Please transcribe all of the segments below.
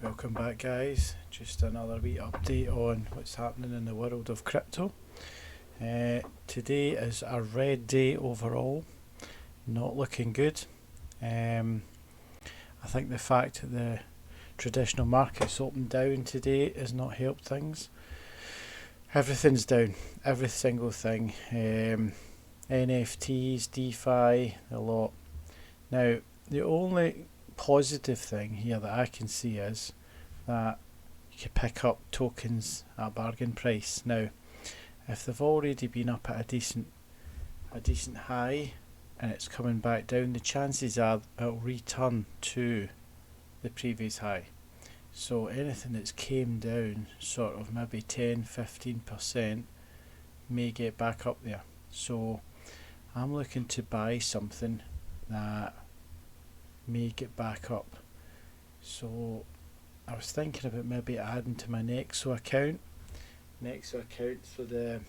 Welcome back, guys. Just another wee update on what's happening in the world of crypto. Today is a red day overall, not looking good. I think the fact that the traditional markets opened down today has not helped things. Everything's down, every single thing. NFTs, DeFi, a lot. Now, the only positive thing here that I can see is that you can pick up tokens at a bargain price. Now, if they've already been up at a decent high and it's coming back down, the chances are it'll return to the previous high. So anything that's came down sort of maybe 10-15% may get back up there. So I'm looking to buy something that may get back up. So I was thinking about maybe adding to my Nexo account. So the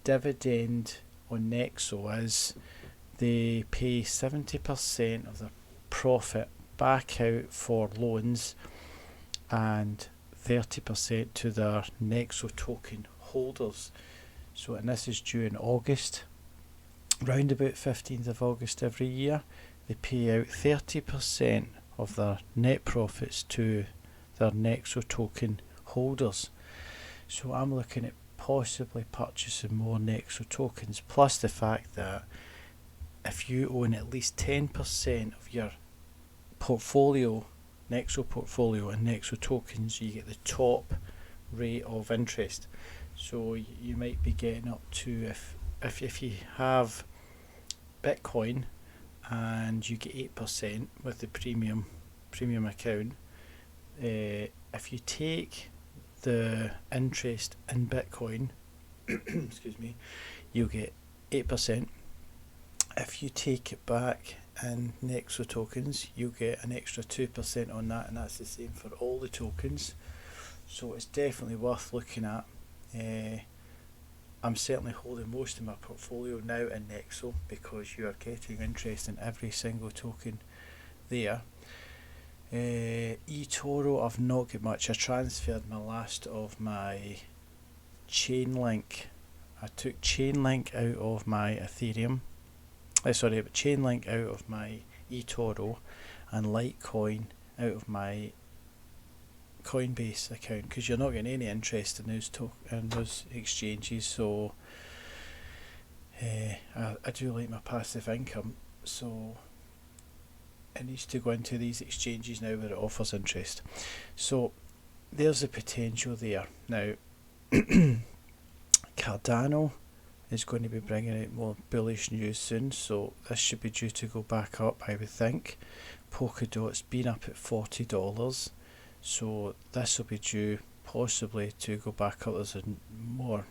dividend on Nexo is they pay 70% of the profit back out for loans and 30% to their Nexo token holders. So, and this is due in August, round about 15th of August every year. They pay out 30% of their net profits to their Nexo token holders. So I'm looking at possibly purchasing more Nexo tokens, plus the fact that if you own at least 10% of your portfolio, Nexo portfolio and Nexo tokens, you get the top rate of interest. So you might be getting up to, if you have Bitcoin and you get 8% with the premium account, if you take the interest in Bitcoin, excuse me, you'll get 8%. If you take it back in Nexo tokens, you'll get an extra 2% on that, and that's the same for all the tokens. So it's definitely worth looking at. I'm certainly holding most of my portfolio now in Nexo because you are getting interest in every single token there. eToro, I've not got much. I transferred my last of my Chainlink. I took Chainlink out of my Ethereum. Chainlink out of my eToro and Litecoin out of my Coinbase account, because you're not getting any interest in those exchanges. So I do like my passive income, so it needs to go into these exchanges now where it offers interest. So there's the potential there. Now Cardano is going to be bringing out more bullish news soon, so this should be due to go back up, I would think. Polkadot's been up at $40, so this will be due possibly to go back up. There's a more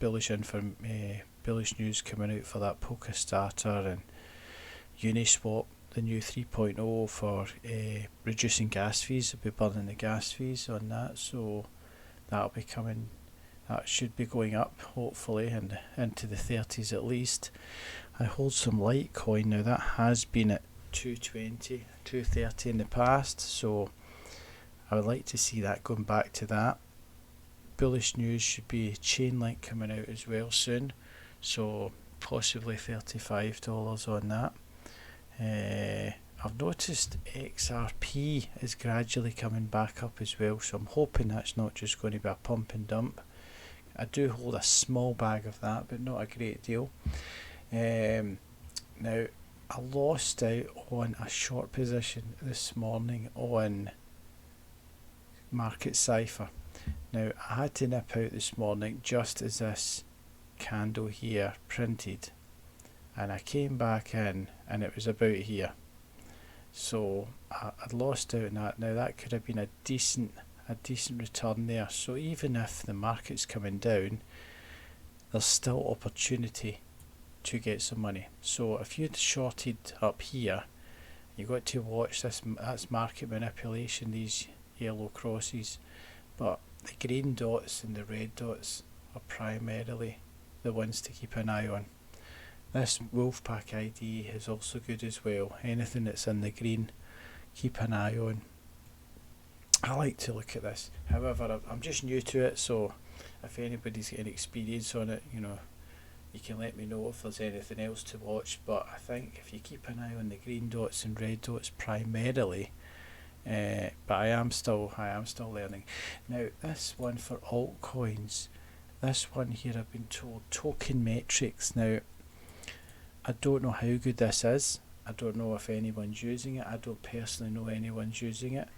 bullish news coming out for that Polka starter, and Uniswap, the new 3.0 for reducing gas fees. They'll be burning the gas fees on that, so that'll be coming. That should be going up, hopefully, and into the 30s at least. I hold some Litecoin now. That has been at 220, 230 in the past, so I would like to see that going back to that. Bullish news should be Chainlink coming out as well soon, so possibly $35 on that. I've noticed XRP is gradually coming back up as well, so I'm hoping that's not just going to be a pump and dump. I do hold a small bag of that, but not a great deal. Now, I lost out on a short position this morning on Market Cipher. Now, I had to nip out this morning just as this candle here printed, and I came back in and it was about here. So I'd lost out on that. Now, that could have been a decent return there. So even if the market's coming down, there's still opportunity to get some money. So if you'd shorted up here, you've got to watch this. That's market manipulation, these yellow crosses, but the green dots and the red dots are primarily the ones to keep an eye on. This Wolfpack ID is also good as well. Anything that's in the green, keep an eye on. I like to look at this. However, I'm just new to it, so if anybody's got any experience on it, you can let me know if there's anything else to watch. But I think if you keep an eye on the green dots and red dots primarily, but I am still learning. Now this one for altcoins, this one here I've been told token metrics. Now I don't know how good this is. I don't know if anyone's using it. I don't personally know anyone's using it.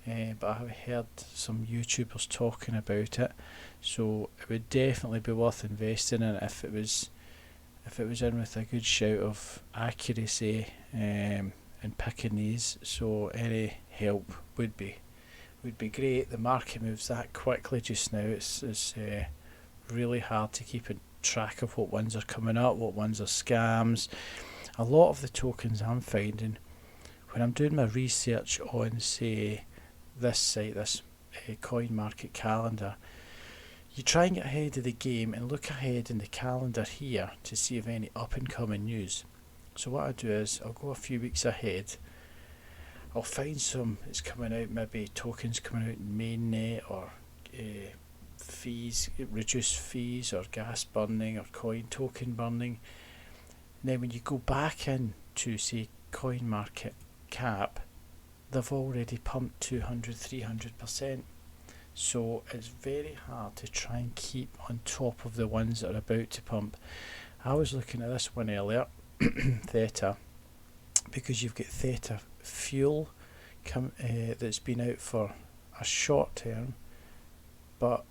But I have heard some YouTubers talking about it, so it would definitely be worth investing in if it was in with a good shout of accuracy in picking these. So any help would be great. The market moves that quickly just now. It's really hard to keep in track of what ones are coming up, what ones are scams. A lot of the tokens I'm finding when I'm doing my research on, say, this site, this coin market calendar, you try and get ahead of the game and look ahead in the calendar here to see if any up and coming news. So what I do is I'll go a few weeks ahead. I'll find some it's coming out, maybe tokens coming out in mainnet, or fees, reduced fees, or gas burning, or coin token burning. And then when you go back in to, say, coin market cap, they've already pumped 200-300%. So it's very hard to try and keep on top of the ones that are about to pump. I was looking at this one earlier, Theta, because you've got Theta Fuel that's been out for a short term, but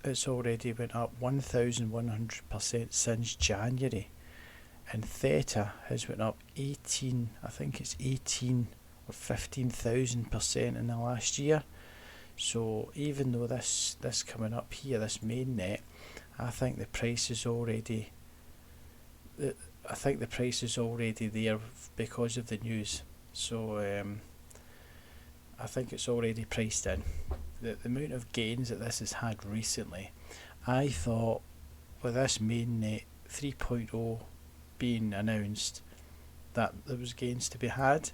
it's already went up 1,100% since January, and Theta has went up 18 or 15,000% in the last year. So even though this coming up here, this mainnet, I think the price is already there because of the news. So I think it's already priced in. The amount of gains that this has had recently, I thought with this mainnet 3.0 being announced that there was gains to be had,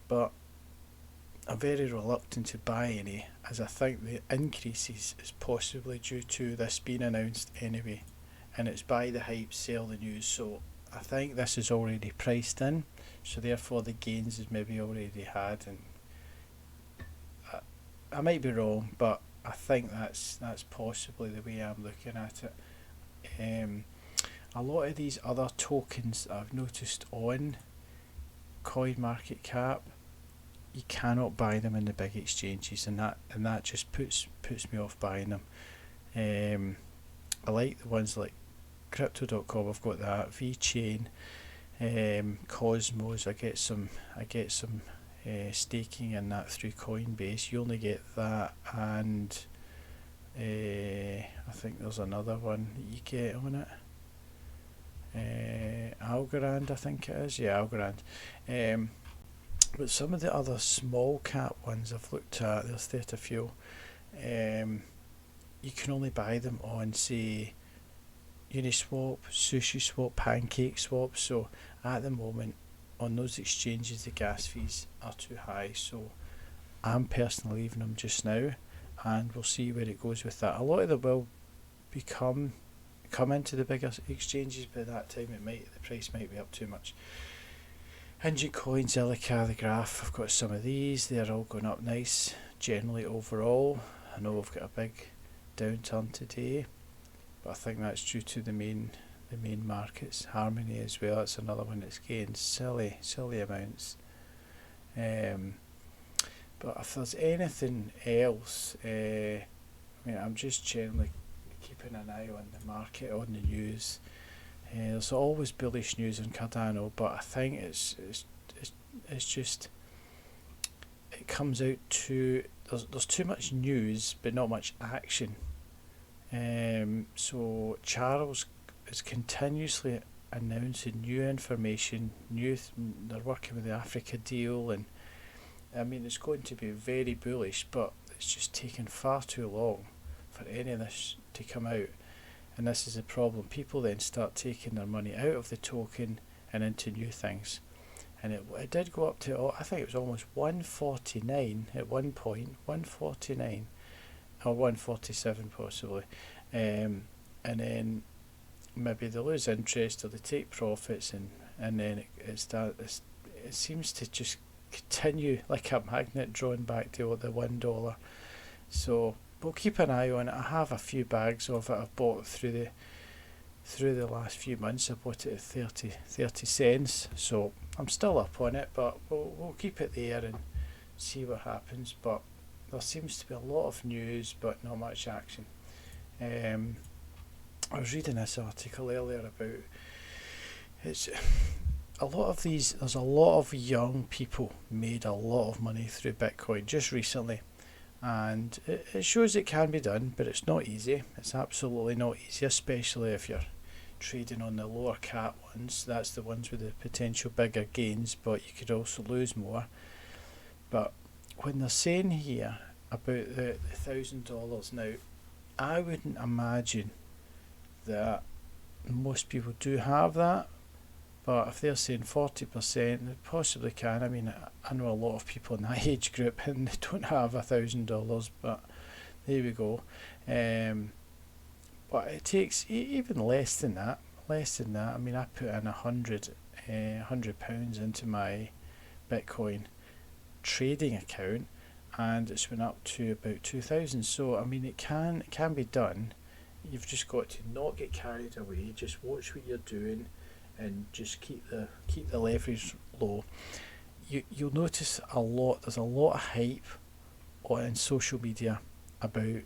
but I'm very reluctant to buy any, as I think the increases is possibly due to this being announced anyway, and it's buy the hype, sell the news. So I think this is already priced in, so therefore the gains is maybe already had, and I might be wrong, but I think that's possibly the way I'm looking at it. A lot of these other tokens I've noticed on CoinMarketCap, you cannot buy them in the big exchanges, and that just puts me off buying them. I like the ones like Crypto.com. I've got that, VeChain, Cosmos. I get some staking in that through Coinbase. You only get that, and I think there's another one that you get on it. Algorand, I think it is. Yeah, Algorand. But some of the other small cap ones I've looked at, there's Theta Fuel, you can only buy them on, say, Uniswap, SushiSwap, PancakeSwap. So at the moment on those exchanges the gas fees are too high, so I'm personally leaving them just now, and we'll see where it goes with that. A lot of them will come into the bigger exchanges, but at that time the price might be up too much. Engine Coin, Zilliqa, the Graph, I've got some of these. They're all going up nice generally overall. I know we've got a big downturn today, but I think that's due to the main markets. Harmony as well, that's another one that's gained silly amounts. But if there's anything else, I'm just generally keeping an eye on the market, on the news. There's always bullish news on Cardano, but I think it's just, it comes out to, there's too much news but not much action. So Charles is continuously announcing new information, they're working with the Africa deal, and I mean it's going to be very bullish, but it's just taken far too long for any of this to come out. And this is the problem. People then start taking their money out of the token and into new things. and it did go up to, I think it was almost 149 at one point, 149 or 147 possibly, and then maybe they lose interest or they take profits, and then it seems to just continue like a magnet drawn back to the $1. So we'll keep an eye on it. I have a few bags of it I've bought through the last few months. I bought it at 30 cents, so I'm still up on it, but we'll keep it there and see what happens. But there seems to be a lot of news but not much action. I was reading this article earlier about there's a lot of young people made a lot of money through Bitcoin just recently, and it shows it can be done, but it's not easy. It's absolutely not easy, especially if you're trading on the lower cap ones. That's the ones with the potential bigger gains, but you could also lose more. But when they're saying here about the $1,000 now, I wouldn't imagine that most people do have that, but if they're saying 40%, they possibly can. I mean, I know a lot of people in that age group and they don't have $1,000, but there we go. But it takes even less than that. I mean, I put in £100 into my Bitcoin trading account, and it's went up to about 2,000. So I mean, it can be done. You've just got to not get carried away. Just watch what you're doing, and just keep the leverage low. You'll notice there's a lot of hype on social media about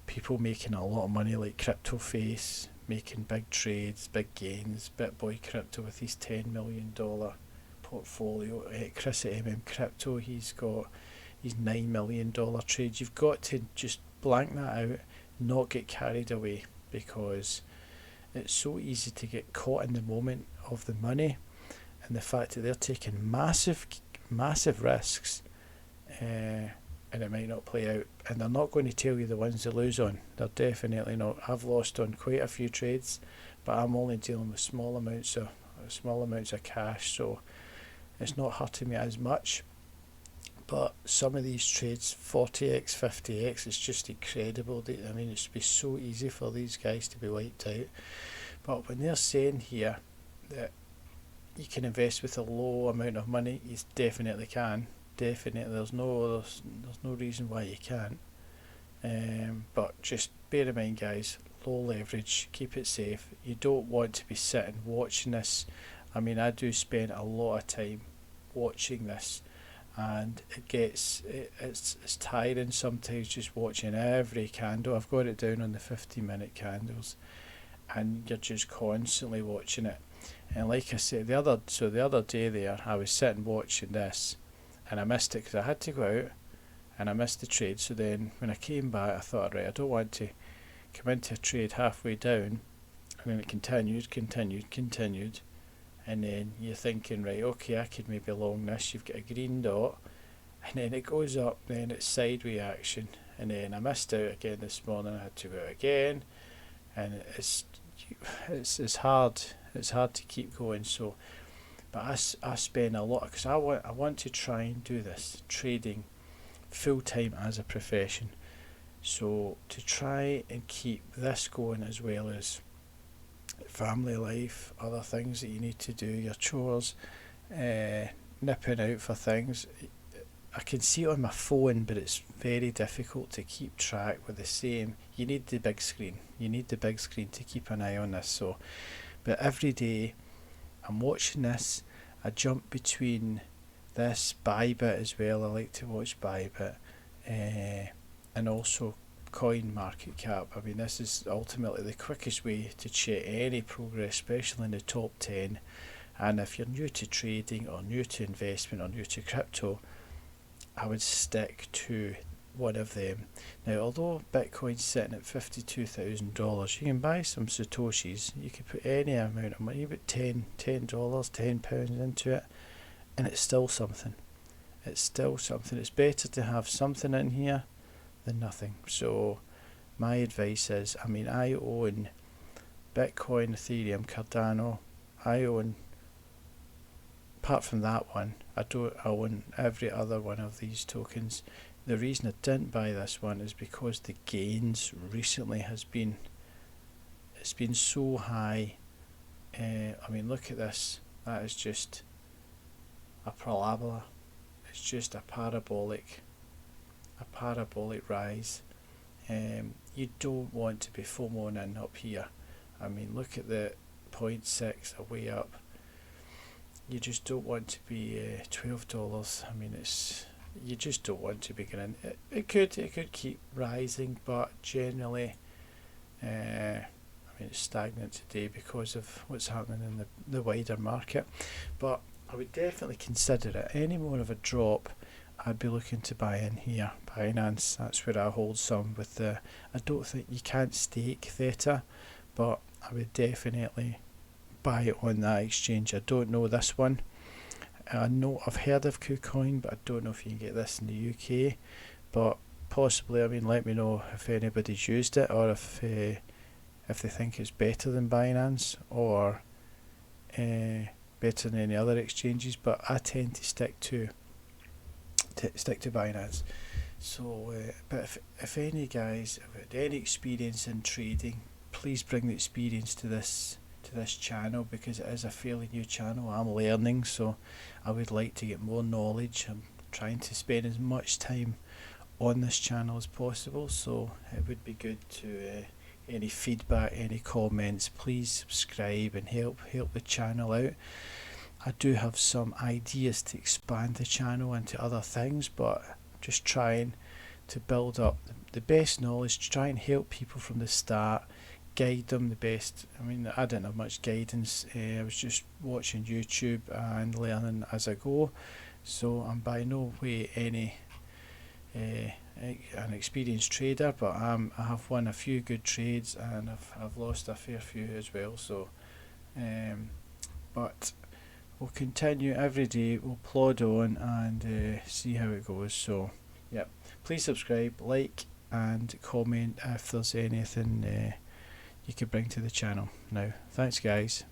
people making a lot of money, like Crypto Face making big trades, big gains. BitBoy Crypto with his $10 million portfolio. Chris at Crypto, he's got his $9 million trades. You've got to just blank that out, not get carried away, because it's so easy to get caught in the moment of the money and the fact that they're taking massive risks, and it might not play out, and they're not going to tell you the ones they lose on. They're definitely not. I've lost on quite a few trades, but I'm only dealing with small amounts of cash, so it's not hurting me as much. But some of these trades, 40x, 50x, it's just incredible. I mean, it should be so easy for these guys to be wiped out. But when they're saying here that you can invest with a low amount of money, you definitely can. Definitely, there's no reason why you can't. But just bear in mind, guys, low leverage, keep it safe. You don't want to be sitting watching this. I mean, I do spend a lot of time watching this, and it's tiring sometimes just watching every candle. I've got it down on the 15-minute candles, and you're just constantly watching it. And like I said, the other day there, I was sitting watching this, and I missed it because I had to go out, and I missed the trade. So then when I came back, I thought, right, I don't want to come into a trade halfway down, and then it continued, and then you're thinking, right, okay, I could maybe long this. You've got a green dot, and then it goes up, then it's sideways action, and then I missed out again this morning. I had to go out again, and it's hard to keep going. So, but I spend a lot, because I want to try and do this trading full time as a profession. So to try and keep this going, as well as family life, other things that you need to do, your chores, nipping out for things. I can see it on my phone, but it's very difficult to keep track with the same. You need the big screen. To keep an eye on this. So, but every day I'm watching this. I jump between this, Bybit as well. I like to watch Bybit, and also Coin Market Cap. I mean, this is ultimately the quickest way to check any progress, especially in the top 10. And if you're new to trading, or new to investment, or new to crypto, I would stick to one of them. Now, although Bitcoin's sitting at $52,000, you can buy some Satoshis. You can put any amount of money, about $10, £10 into it, and it's still something. It's better to have something in here than nothing. So my advice is, I mean, I own Bitcoin, Ethereum, Cardano. I own apart from that one, I own every other one of these tokens. The reason I didn't buy this one is because the gains recently it's been so high. I mean, look at this. That is just a parabola. It's just a parabolic rise. You don't want to be FOMOing in up here. I mean, look at the 0.6 away up. You just don't want to be $12. I mean, you just don't want to be going in. It could keep rising, but generally, I mean, it's stagnant today because of what's happening in the wider market. But I would definitely consider it. Any more of a drop, I'd be looking to buy in here. Binance, that's where I hold some with the. I don't think you can't stake Theta, but I would definitely buy it on that exchange. I don't know this one. I know I've heard of KuCoin, but I don't know if you can get this in the UK. But possibly, I mean, let me know if anybody's used it, or if they think it's better than Binance, or better than any other exchanges. But I tend to stick to Binance. So, but if any guys have had any experience in trading, please bring the experience to this channel, because it is a fairly new channel. I'm learning, so I would like to get more knowledge. I'm trying to spend as much time on this channel as possible, so it would be good to any feedback, any comments, please subscribe and help the channel out. I do have some ideas to expand the channel into other things, but just trying to build up the best knowledge, to try and help people from the start, guide them the best. I mean, I didn't have much guidance. I was just watching YouTube and learning as I go, so I'm by no way an experienced trader, but I have won a few good trades, and I've lost a fair few as well. So, but we'll continue every day. We'll plod on and see how it goes. So, yeah, please subscribe, like, and comment if there's anything you could bring to the channel. Now, thanks guys.